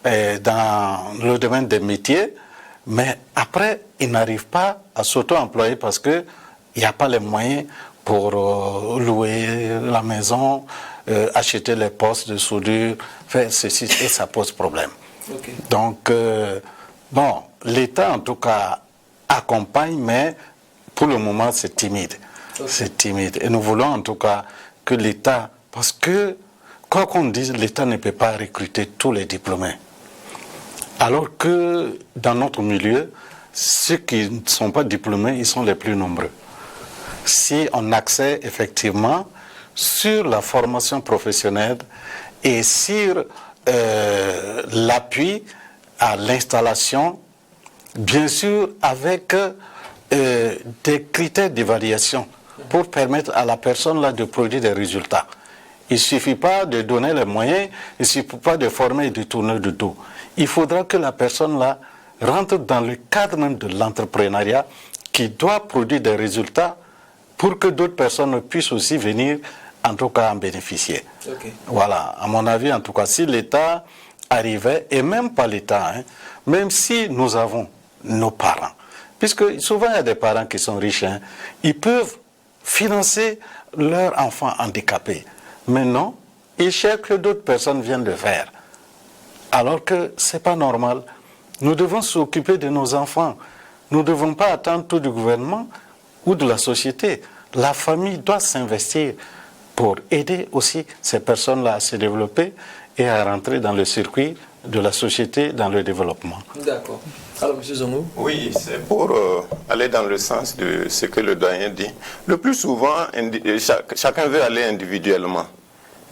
dans le domaine des métiers, mais après ils n'arrivent pas à s'auto-employer parce qu'il n'y a pas les moyens pour louer la maison, acheter les postes de soudure, faire ceci, et ça pose problème. Okay. Donc, bon, l'État en tout cas accompagne, mais pour le moment c'est timide. Okay. C'est timide. Et nous voulons en tout cas que l'État, parce que, quoi qu'on dise, l'État ne peut pas recruter tous les diplômés. Alors que dans notre milieu, ceux qui ne sont pas diplômés, ils sont les plus nombreux. Si on accède effectivement sur la formation professionnelle et sur l'appui à l'installation, bien sûr avec des critères d'évaluation pour permettre à la personne là de produire des résultats. Il ne suffit pas de donner les moyens, il ne suffit pas de former et de tourner de dos. Il faudra que la personne là rentre dans le cadre même de l'entrepreneuriat qui doit produire des résultats pour que d'autres personnes puissent aussi venir, en tout cas, en bénéficier. Okay. Voilà, à mon avis, en tout cas, si l'État arrivait, et même pas l'État, hein, même si nous avons nos parents, puisque souvent il y a des parents qui sont riches, hein, ils peuvent financer leurs enfants handicapés. Mais non, ils cherchent que d'autres personnes viennent le faire. Alors que ce n'est pas normal. Nous devons s'occuper de nos enfants. Nous ne devons pas attendre tout du gouvernement ou de la société. La famille doit s'investir pour aider aussi ces personnes-là à se développer et à rentrer dans le circuit de la société, dans le développement. D'accord. Alors, M. Zongo? Oui, c'est pour aller dans le sens de ce que le doyen dit. Le plus souvent, chacun veut aller individuellement.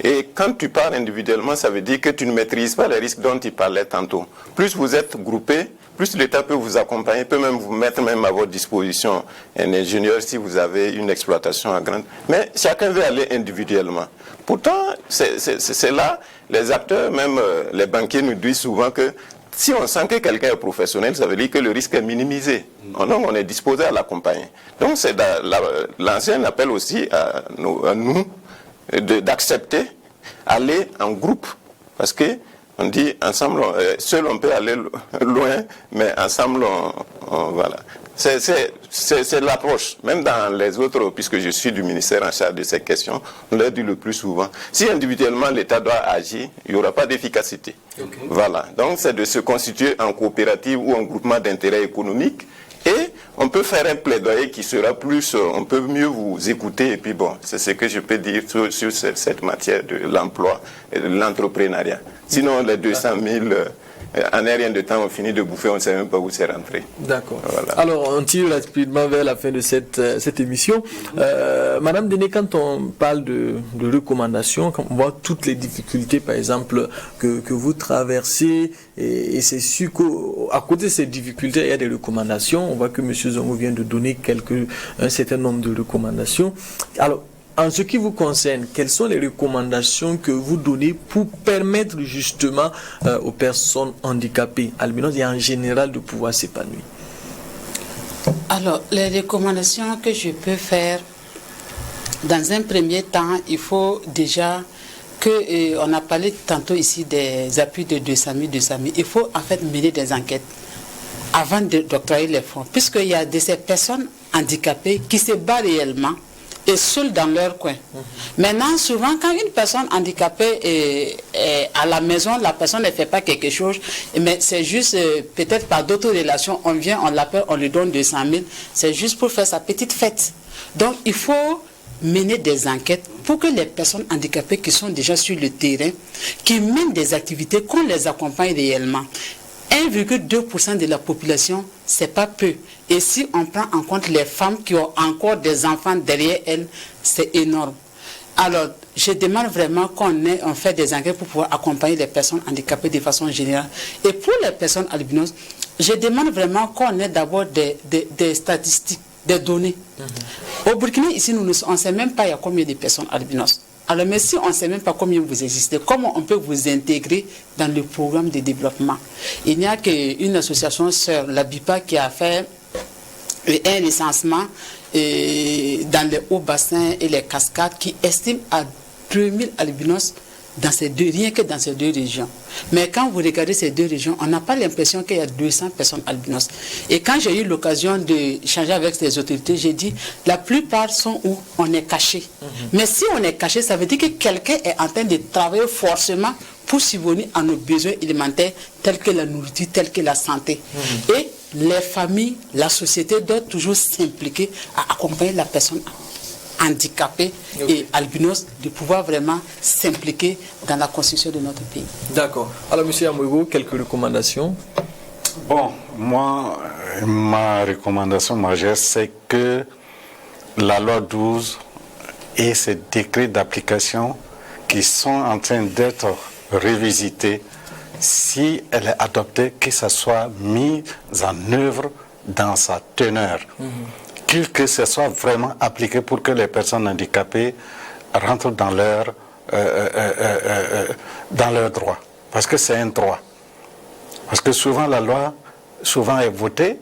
Et quand tu pars individuellement, ça veut dire que tu ne maîtrises pas les risques dont il parlait tantôt. Plus vous êtes groupé, plus l'État peut vous accompagner, peut même vous mettre même à votre disposition un ingénieur si vous avez une exploitation à grande. Mais chacun veut aller individuellement. Pourtant, c'est là, les acteurs, même les banquiers nous disent souvent que si on sent que quelqu'un est professionnel, ça veut dire que le risque est minimisé. Donc on est disposé à l'accompagner. Donc c'est l'ancien appel aussi à nous d'accepter aller en groupe, parce que on dit ensemble, seul on peut aller loin, mais ensemble voilà. C'est l'approche, même dans les autres, puisque je suis du ministère en charge de ces questions, on l'a dit le plus souvent. Si individuellement l'État doit agir, il n'y aura pas d'efficacité. Okay. Voilà. Donc c'est de se constituer en coopérative ou en groupement d'intérêt économique. Et on peut faire un plaidoyer qui sera plus, on peut mieux vous écouter. Et puis bon, c'est ce que je peux dire sur cette matière de l'emploi et de l'entrepreneuriat. Sinon, les 200 000, en un rien de temps, on finit de bouffer, on ne sait même pas où c'est rentré. D'accord. Voilà. Alors, on tire rapidement vers la fin de cette émission. Madame Dené, quand on parle de recommandations, quand on voit toutes les difficultés, par exemple, que vous traversez, et c'est sûr qu'à côté de ces difficultés, il y a des recommandations. On voit que M. Zongo vient de donner un certain nombre de recommandations. Alors, en ce qui vous concerne, quelles sont les recommandations que vous donnez pour permettre justement aux personnes handicapées, albinos et en général, de pouvoir s'épanouir? Alors, les recommandations que je peux faire, dans un premier temps, il faut déjà que, on a parlé tantôt ici des appuis de 200 000, il faut en fait mener des enquêtes avant d'octroyer les fonds, puisqu'il y a de ces personnes handicapées qui se battent réellement et seuls dans leur coin. Maintenant, souvent, quand une personne handicapée est à la maison, la personne ne fait pas quelque chose, mais c'est juste, peut-être par d'autres relations, on vient, on l'appelle, on lui donne 200 000, c'est juste pour faire sa petite fête. Donc, il faut mener des enquêtes pour que les personnes handicapées qui sont déjà sur le terrain, qui mènent des activités, qu'on les accompagne réellement. 1,2% de la population, c'est pas peu. Et si on prend en compte les femmes qui ont encore des enfants derrière elles, c'est énorme. Alors, je demande vraiment qu'on fait des enquêtes pour pouvoir accompagner les personnes handicapées de façon générale. Et pour les personnes albinos, je demande vraiment qu'on ait d'abord des statistiques, des données. Au Burkina, ici, on ne sait même pas il y a combien de personnes albinos. Alors, mais si on ne sait même pas combien vous existez, comment on peut vous intégrer dans le programme de développement? Il n'y a qu'une association sœur, la BIPA, qui a fait un recensement dans les hauts bassins et les cascades qui estime à 2000 albinos rien que dans ces deux régions. Mais quand vous regardez ces deux régions, on n'a pas l'impression qu'il y a 200 personnes albinos. Et quand j'ai eu l'occasion d'échanger avec les autorités, j'ai dit, la plupart sont où on est caché. Mais si on est caché, ça veut dire que quelqu'un est en train de travailler forcément pour subvenir à nos besoins élémentaires, tels que la nourriture, tels que la santé. Et les familles, la société doit toujours s'impliquer à accompagner la personne handicapés et albinos, de pouvoir vraiment s'impliquer dans la construction de notre pays. D'accord. Alors, M. Amouego, quelques recommandations? Bon, moi, ma recommandation majeure, c'est que la loi 12 et ses décrets d'application qui sont en train d'être révisités, si elle est adoptée, que ça soit mis en œuvre dans sa teneur. Que ce soit vraiment appliqué pour que les personnes handicapées rentrent dans leurs droits. Parce que c'est un droit. Parce que souvent la loi est votée,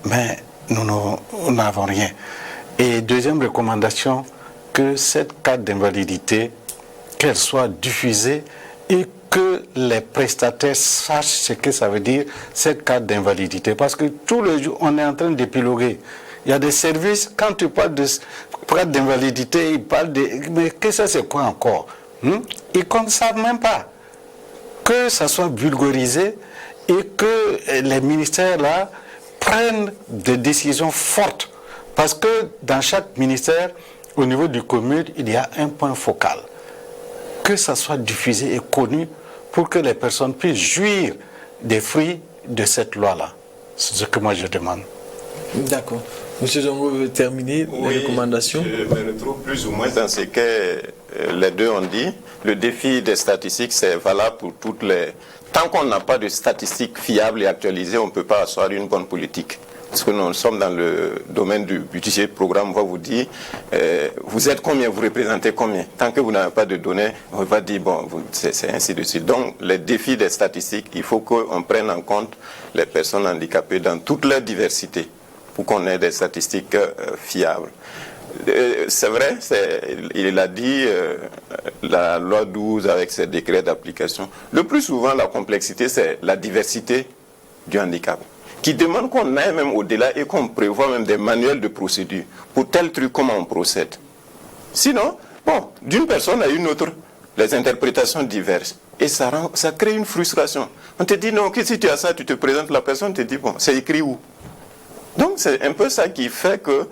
mais nous n'avons rien. Et deuxième recommandation, que cette carte d'invalidité, qu'elle soit diffusée et que les prestataires sachent ce que ça veut dire, cette carte d'invalidité. Parce que tous les jours, on est en train d'épiloguer. Il y a des services, quand tu parles de carte d'invalidité, ils parlent de... Mais qu'est-ce que c'est quoi encore? Ils ne savent même pas. Que ça soit vulgarisé et que les ministères là prennent des décisions fortes. Parce que dans chaque ministère, au niveau du commune, il y a un point focal. Que ça soit diffusé et connu pour que les personnes puissent jouir des fruits de cette loi-là. C'est ce que moi je demande. D'accord. Monsieur Zongo veut terminer les recommandations. Je me retrouve plus ou moins dans ce que les deux ont dit. Le défi des statistiques, c'est valable pour toutes les... Tant qu'on n'a pas de statistiques fiables et actualisées, on ne peut pas asseoir une bonne politique. Parce que nous sommes dans le domaine du budget programme, on va vous dire, vous êtes combien, vous représentez combien. Tant que vous n'avez pas de données, on va dire, bon, c'est ainsi de suite. Donc, les défis des statistiques, il faut qu'on prenne en compte les personnes handicapées dans toute leur diversité, pour qu'on ait des statistiques fiables. C'est vrai, il a dit, la loi 12 avec ses décrets d'application. Le plus souvent, la complexité, c'est la diversité du handicap, qui demande qu'on aille même au-delà et qu'on prévoit même des manuels de procédure pour tel truc, comment on procède. Sinon, bon, d'une personne à une autre, les interprétations diverses. Et ça crée une frustration. On te dit, non, que si tu as ça, tu te présentes, la personne te dit, bon, c'est écrit où? Donc c'est un peu ça qui fait que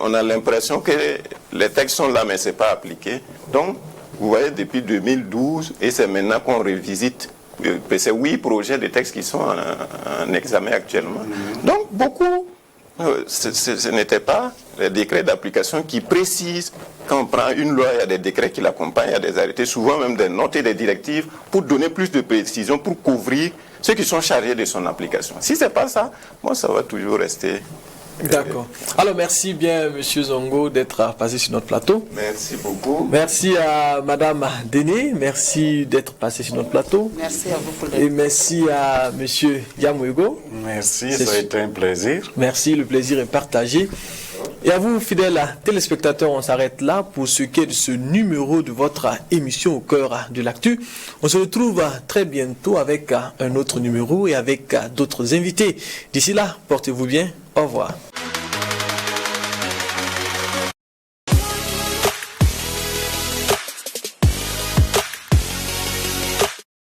on a l'impression que les textes sont là mais ce n'est pas appliqué. Donc vous voyez, depuis 2012, et c'est maintenant qu'on revisite ces 8 projets de textes qui sont en examen actuellement. Donc, beaucoup, ce n'était pas les décrets d'application qui précisent. Quand on prend une loi, il y a des décrets qui l'accompagnent, il y a des arrêtés, souvent même des notes et des directives pour donner plus de précision, pour couvrir ceux qui sont chargés de son application. Si ce n'est pas ça, moi, ça va toujours rester. D'accord. Alors, merci bien, M. Zongo, d'être passé sur notre plateau. Merci beaucoup. Merci à Mme Déné, merci d'être passé sur notre plateau. Merci à vous pour Et merci à M. Yamouego. Merci, ça a été un plaisir. Merci, le plaisir est partagé. Et à vous, fidèles téléspectateurs, on s'arrête là pour ce qui est de ce numéro de votre émission au cœur de l'actu. On se retrouve très bientôt avec un autre numéro et avec d'autres invités. D'ici là, portez-vous bien. Au revoir.